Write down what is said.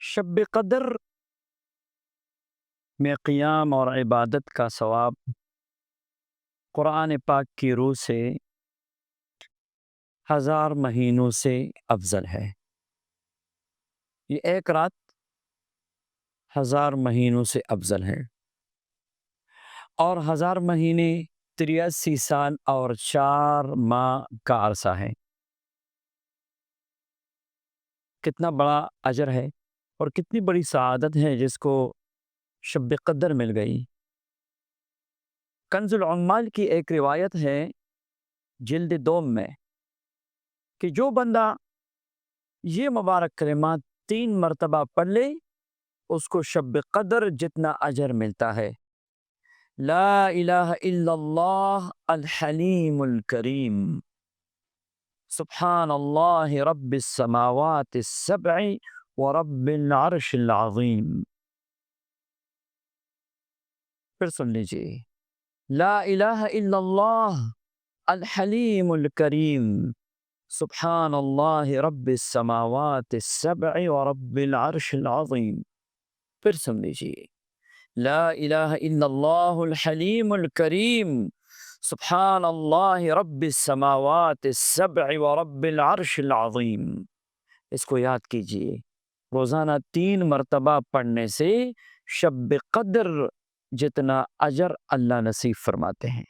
شب قدر میں قیام اور عبادت کا ثواب قرآن پاک کی روح سے 1000 مہینوں سے افضل ہے۔ یہ ایک رات 1000 مہینوں سے افضل ہے، اور 1000 مہینے 83 سال اور 4 ماہ کا عرصہ ہے۔ کتنا بڑا اجر ہے اور کتنی بڑی سعادت ہے جس کو شب قدر مل گئی۔ کنز العمال کی ایک روایت ہے جلد دوم میں کہ جو بندہ یہ مبارک کلمات 3 مرتبہ پڑھ لے اس کو شب قدر جتنا اجر ملتا ہے۔ لا الہ الا اللہ الحلیم الکریم، سبحان اللہ رب السماوات السبع ورب العرش العظیم۔ پھر سن لیجیے، لا الہ الا اللہ الحلیم الکریم، سبحان اللہ رب السماوات السبع ورب العرش العظیم۔ پھر سن لیجیے، لا الہ الا اللہ الحلیم الکریم، سبحان اللہ رب السماوات السبع ورب العرش العظیم۔ اس کو یاد کیجیے، روزانہ 3 مرتبہ پڑھنے سے شب قدر جتنا اجر اللہ نصیب فرماتے ہیں۔